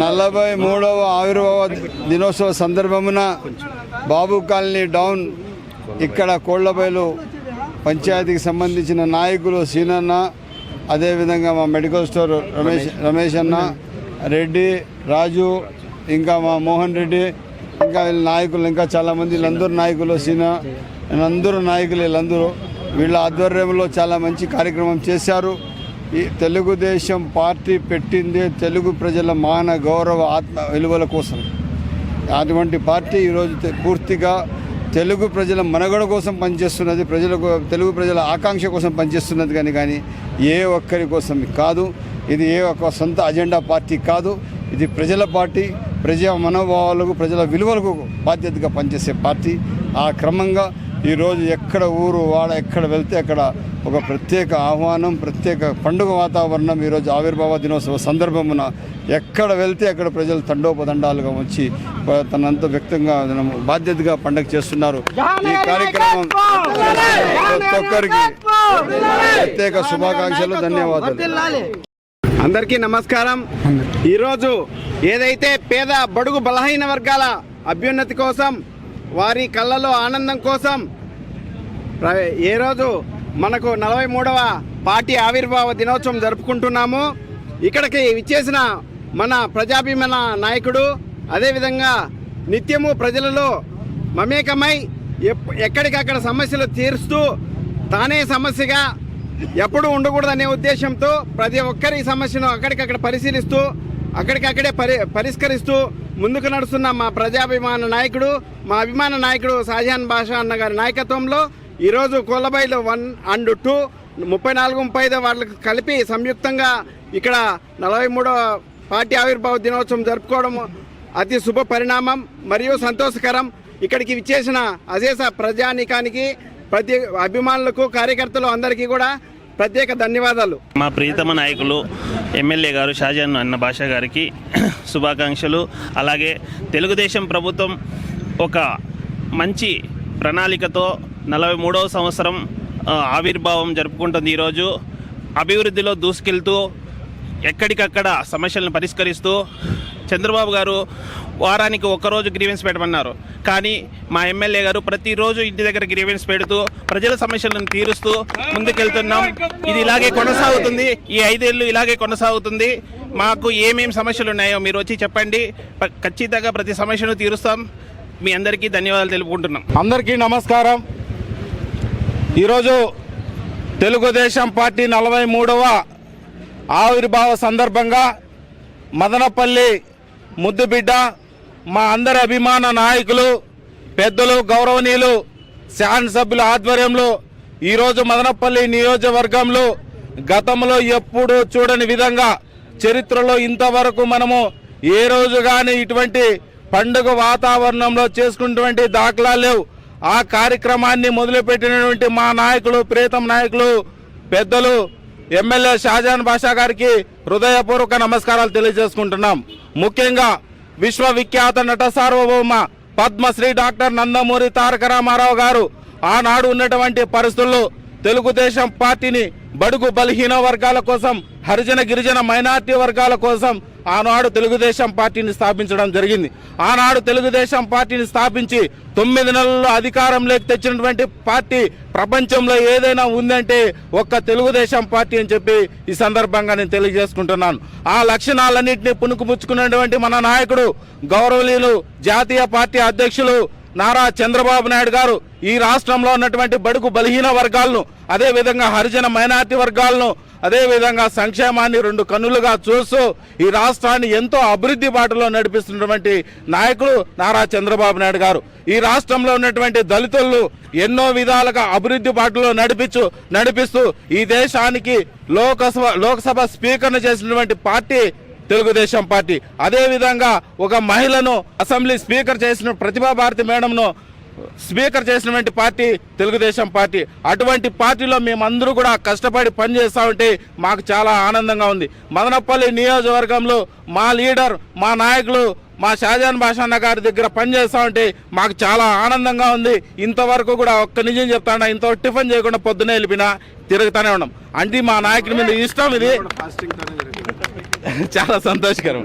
43వ ఆవిర్భావ దినోత్సవ సందర్భమున బాబు colony down ఇక్కడ కోళ్లబైలు పంచాయతీకి సంబంధించిన నాయకులు సీనన్న, అదేవిధంగా మా మెడికల్ స్టోర్ రమేష్ అన్న, రెడ్డి, రాజు, ఇంకా మా మోహన్ రెడ్డి, ఇంకా వీళ్ళ నాయకులు, ఇంకా చాలామంది వీళ్ళందరూ నాయకులు, అందరూ నాయకులు వీళ్ళందరూ వీళ్ళ ఆధ్వర్యంలో చాలా మంచి కార్యక్రమం చేశారు. ఈ తెలుగుదేశం పార్టీ పెట్టిందే తెలుగు ప్రజల మాన గౌరవ ఆత్మ విలువల కోసం. అటువంటి పార్టీ ఈరోజు పూర్తిగా తెలుగు ప్రజల మనుగడ కోసం పనిచేస్తున్నది, తెలుగు ప్రజల ఆకాంక్ష కోసం పనిచేస్తున్నది కానీ ఏ ఒక్కరి కోసం కాదు. ఇది ఏ ఒక్క సొంత అజెండా పార్టీ కాదు. ఇది ప్రజల పార్టీ, ప్రజా మనోభావాలకు, ప్రజల విలువలకు బాధ్యతగా పనిచేసే పార్టీ. ఆ క్రమంగా ఈరోజు ఎక్కడ ఊరు వాడ ఎక్కడ వెళ్తే అక్కడ ఒక ప్రత్యేక ఆహ్వానం, ప్రత్యేక పండుగ వాతావరణం. ఈరోజు ఆవిర్భావ దినోత్సవ సందర్భమున ఎక్కడ వెళ్తే అక్కడ ప్రజలు తండోపతండాలుగా వచ్చి తనంత వ్యక్తంగా బాధ్యతగా పండుగ చేస్తున్నారు. ఈ కార్యక్రమం ప్రతి ఒక్కరికి ప్రత్యేక శుభాకాంక్షలు, ధన్యవాదాలు. అందరికీ నమస్కారం. ఈరోజు ఏదైతే పేద బడుగు బలహీన వర్గాల అభ్యున్నతి కోసం, వారి కళ్ళలో ఆనందం కోసం ఏ రోజు మనకు 43వ పార్టీ ఆవిర్భావ దినోత్సవం జరుపుకుంటున్నాము. ఇక్కడికి విచ్చేసిన మన ప్రజాభిమాన నాయకుడు, అదేవిధంగా నిత్యము ప్రజలలో మమేకమై ఎక్కడికక్కడ సమస్యలు తీరుస్తూ తానే సమస్యగా ఎప్పుడు ఉండకూడదనే ఉద్దేశంతో ప్రతి ఒక్కరి సమస్యను అక్కడికక్కడ పరిశీలిస్తూ అక్కడికక్కడే పరిష్కరిస్తూ ముందుకు నడుస్తున్న మా ప్రజాభిమాన నాయకుడు, మా అభిమాన నాయకుడు షాజహాన్ బాషా అన్న గారి నాయకత్వంలో ఈరోజు కోళ్లబైలు 1 and 2 34, 35 వాళ్ళకి కలిపి సంయుక్తంగా ఇక్కడ 43వ పార్టీ ఆవిర్భావ దినోత్సవం జరుపుకోవడం అతి శుభ పరిణామం మరియు సంతోషకరం. ఇక్కడికి విచ్చేసిన అశేష ప్రజానీకానికి, ప్రతి అభిమానులకు, కార్యకర్తలు అందరికీ కూడా ప్రత్యేక ధన్యవాదాలు. మా ప్రియతమ నాయకులు ఎమ్మెల్యే గారు షాజహాన్ అన్న బాషా గారికి శుభాకాంక్షలు. అలాగే తెలుగుదేశం ప్రభుత్వం ఒక మంచి ప్రణాళికతో 43వ సంవత్సరం ఆవిర్భావం జరుపుకుంటుంది. ఈరోజు అభివృద్ధిలో దూసుకెళ్తూ ఎక్కడికక్కడ సమస్యలను పరిష్కరిస్తూ చంద్రబాబు గారు వారానికి ఒక్కరోజు గ్రీవెన్స్ పెట్టమన్నారు. కానీ మా ఎమ్మెల్యే గారు ప్రతిరోజు ఇంటి దగ్గర గ్రీవెన్స్ పెడుతూ ప్రజల సమస్యలను తీరుస్తూ ముందుకెళ్తున్నాం. ఇది ఇలాగే కొనసాగుతుంది. ఈ 5 ఏళ్ళు ఇలాగే కొనసాగుతుంది. మాకు ఏమేమి సమస్యలు ఉన్నాయో మీరు వచ్చి చెప్పండి. ఖచ్చితంగా ప్రతి సమస్యను తీరుస్తాం. మీ అందరికీ ధన్యవాదాలు తెలుపుకుంటున్నాం. అందరికీ నమస్కారం. ఈరోజు తెలుగుదేశం పార్టీ 43వ ఆవిర్భావ సందర్భంగా మదనపల్లి ముద్దుబిడ్డ, మా అందరి అభిమాన నాయకులు, పెద్దలు, గౌరవనీయులు, శాసనసభ్యుల ఆధ్వర్యంలో ఈరోజు మదనపల్లి నియోజకవర్గంలో గతంలో ఎప్పుడూ చూడని విధంగా చరిత్రలో ఇంతవరకు మనము ఏ రోజు కానీ ఇటువంటి పండుగ వాతావరణంలో చేసుకున్నటువంటి దాఖలాలు లేవు. ఆ కార్యక్రమాన్ని మొదలుపెట్టినటువంటి మా నాయకులు, ప్రియతమ నాయకులు, పెద్దలు ఎమ్మెల్యే షాజహాన్ బాషా గారికి హృదయపూర్వక నమస్కారాలు తెలియజేసుకుంటున్నాం. ముఖ్యంగా విశ్వవిఖ్యాత నట సార్వభౌమ పద్మశ్రీ డాక్టర్ నందమూరి తారక రామారావు గారు ఆనాడు ఉన్నటువంటి పరిస్థితుల్లో తెలుగుదేశం పార్టీని బడుగు బలహీన వర్గాల కోసం, హరిజన గిరిజన మైనార్టీ వర్గాల కోసం ఆనాడు తెలుగుదేశం పార్టీని స్థాపించడం జరిగింది. ఆనాడు తెలుగుదేశం పార్టీని స్థాపించి 9 నెలల్లో అధికారంలోకి తెచ్చినటువంటి పార్టీ ప్రపంచంలో ఏదైనా ఉందంటే ఒక్క తెలుగుదేశం పార్టీ అని చెప్పి ఈ సందర్భంగా నేను తెలియజేసుకుంటున్నాను. ఆ లక్షణాలన్నింటినీ పుణుకుపుచ్చుకున్నటువంటి మన నాయకుడు, గౌరవనీయులు జాతీయ పార్టీ అధ్యక్షులు నారా చంద్రబాబు నాయుడు గారు ఈ రాష్ట్రంలో ఉన్నటువంటి బడుగు బలహీన వర్గాలను, అదేవిధంగా హరిజన మైనార్టీ వర్గాలను, అదేవిధంగా సంక్షేమాన్ని 2 కన్నులుగా చూస్తూ ఈ రాష్ట్రాన్ని ఎంతో అభివృద్ధి బాటలో నడిపిస్తున్నటువంటి నాయకుడు నారా చంద్రబాబు నాయుడు గారు. ఈ రాష్ట్రంలో ఉన్నటువంటి దళితులను ఎన్నో విధాలుగా అభివృద్ధి బాటలో నడిపిస్తూ ఈ దేశానికి లోక్సభ స్పీకర్ను చేసినటువంటి పార్టీ తెలుగుదేశం పార్టీ. అదేవిధంగా ఒక మహిళను అసెంబ్లీ స్పీకర్ చేసిన ప్రతిభా భారతి మేడంను స్పీకర్ చేసినటువంటి పార్టీ తెలుగుదేశం పార్టీ. అటువంటి పార్టీలో మేమందరూ కూడా కష్టపడి పనిచేస్తూ ఉంటే మాకు చాలా ఆనందంగా ఉంది. మదనపల్లి నియోజకవర్గంలో మా లీడర్, మా నాయకులు, మా షాజహాన్ బాషా అన్న గారి దగ్గర పనిచేస్తూ ఉంటే మాకు చాలా ఆనందంగా ఉంది. ఇంతవరకు కూడా ఒక్క నిజం చెప్తాను, ఇంత టిఫిన్ చేయకుండా పొద్దునే వెళ్ళిపోయినా తిరుగుతూనే ఉన్నాం. అంటే మా నాయకుడి మీద ఇష్టం, ఇది చాలా సంతోషకరం.